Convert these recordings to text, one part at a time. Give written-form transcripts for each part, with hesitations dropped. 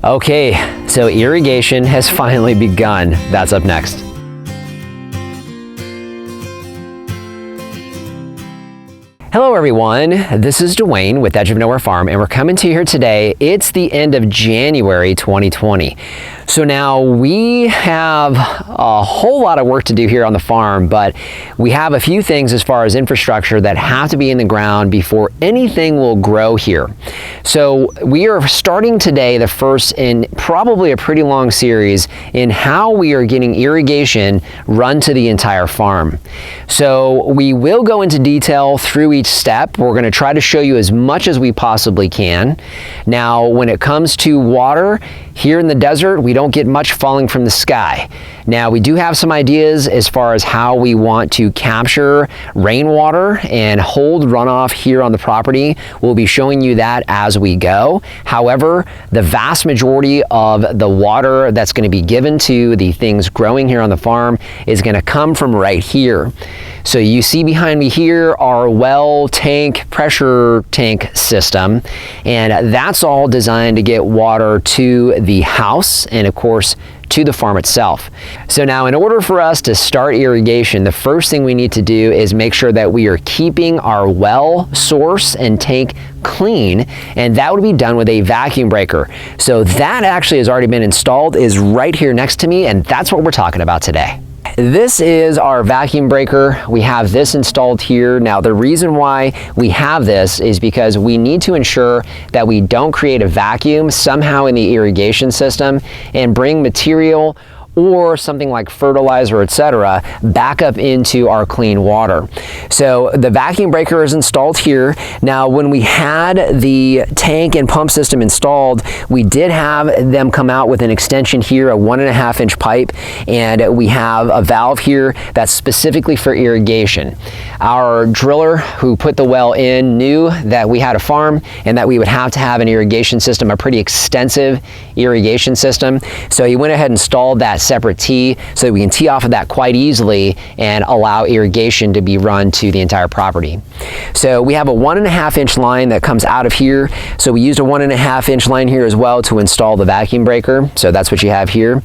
Okay, so irrigation has finally begun. That's up next. Hello everyone, this is Dwayne with Edge of Nowhere Farm, and we're coming to you here today. It's the end of January 2020. So now we have a whole lot of work to do here on the farm, but we have a few things as far as infrastructure that have to be in the ground before anything will grow here. So we are starting today the first in probably a pretty long series in how we are getting irrigation run to the entire farm. So we will go into detail through each step. We're going to try to show you as much as we possibly can. Now, when it comes to water, here in the desert, we don't get much falling from the sky. Now, we do have some ideas as far as how we want to capture rainwater and hold runoff here on the property. We'll be showing you that as we go. However, the vast majority of the water that's going to be given to the things growing here on the farm is going to come from right here. So you see behind me here our well tank, pressure tank system, and that's all designed to get water to the house and of course to the farm itself. So now in order for us to start irrigation, the first thing we need to do is make sure that we are keeping our well source and tank clean, and that would be done with a vacuum breaker. So that actually has already been installed, is right here next to me, and that's what we're talking about today. This is our vacuum breaker. We have this installed here. Now, the reason why we have this is because we need to ensure that we don't create a vacuum somehow in the irrigation system and bring material or something like fertilizer, etc., back up into our clean water. So the vacuum breaker is installed here. Now, when we had the tank and pump system installed, we did have them come out with an extension here, a 1.5-inch pipe, and we have a valve here that's specifically for irrigation. Our driller who put the well in knew that we had a farm and that we would have to have an irrigation system, a pretty extensive irrigation system. So he went ahead and installed that separate tee so that we can tee off of that quite easily and allow irrigation to be run to the entire property. So we have a 1.5-inch line that comes out of here. So we used a 1.5-inch line here as well to install the vacuum breaker. So that's what you have here.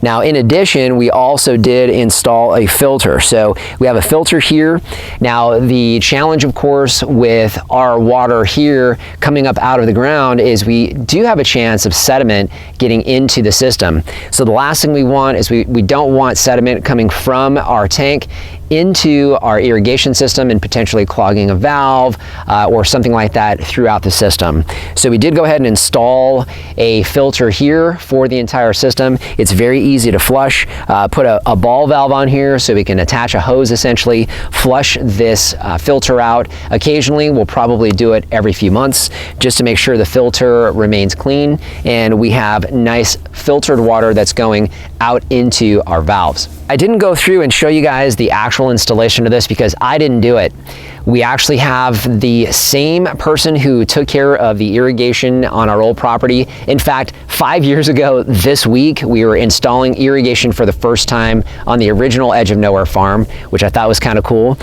Now, in addition, we also did install a filter. So we have a filter here. Now, the challenge, of course, with our water here coming up out of the ground is we do have a chance of sediment getting into the system. So the last thing we want is we don't want sediment coming from our tank into our irrigation system and potentially clogging a valve or something like that throughout the system. So we did go ahead and install a filter here for the entire system. It's very easy to flush. Put a ball valve on here so we can attach a hose, essentially flush this filter out. Occasionally, we'll probably do it every few months just to make sure the filter remains clean and we have nice filtered water that's going out into our valves. I didn't go through and show you guys the actual installation of this because I didn't do it. We actually have the same person who took care of the irrigation on our old property. In fact, 5 years ago this week, we were installing irrigation for the first time on the original Edge of Nowhere farm, which I thought was kind of cool.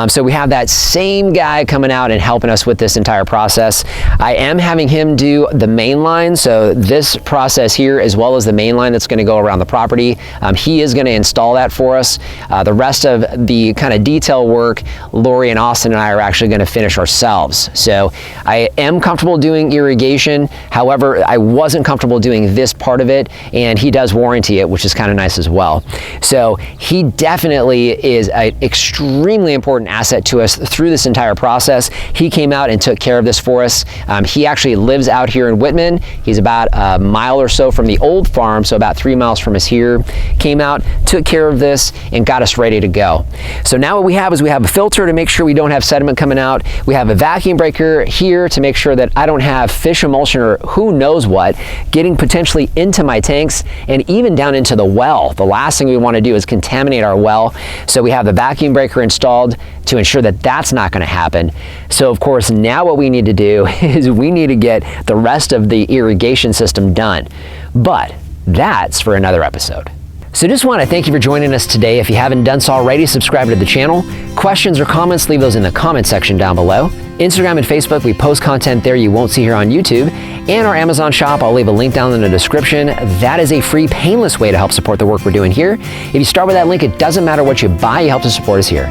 So we have that same guy coming out and helping us with this entire process. I am having him do the main line, so this process here as well as the main line that's going to go around the property. He is going to install that for us. The rest of the kind of detail work, Lori and Austin and I are actually going to finish ourselves. So I am comfortable doing irrigation. However, I wasn't comfortable doing this part of it, and he does warranty it, which is kind of nice as well. So he definitely is an extremely important asset to us through this entire process. He came out and took care of this for us. He actually lives out here in Whitman. He's about a mile or so from the old farm, so about 3 miles from us here. Came out, took care of this, and got us ready to go. So now what we have is we have a filter to make sure we don't have sediment coming out. We have a vacuum breaker here to make sure that I don't have fish emulsion or who knows what getting potentially into my tanks and even down into the well. The last thing we want to do is contaminate our well. So we have the vacuum breaker installed to ensure that that's not going to happen. So of course, now what we need to do is we need to get the rest of the irrigation system done. But that's for another episode. So just want to thank you for joining us today. If you haven't done so already, subscribe to the channel. Questions or comments, leave those in the comment section down below. Instagram and Facebook, we post content there you won't see here on YouTube. and our Amazon shop. I'll leave a link down in the description. That is a free, painless way to help support the work we're doing here. If you start with that link, it doesn't matter what you buy, you help to support us here.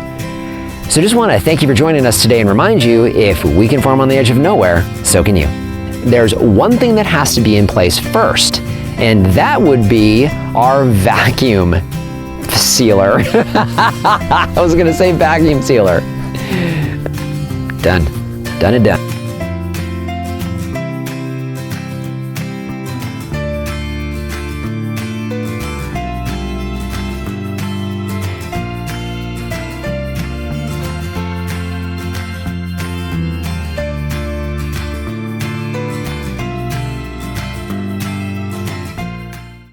So just want to thank you for joining us today and remind you, if we can farm on the edge of nowhere, so can you. There's one thing that has to be in place first, and that would be our vacuum sealer. I was going to say vacuum sealer. Done and done.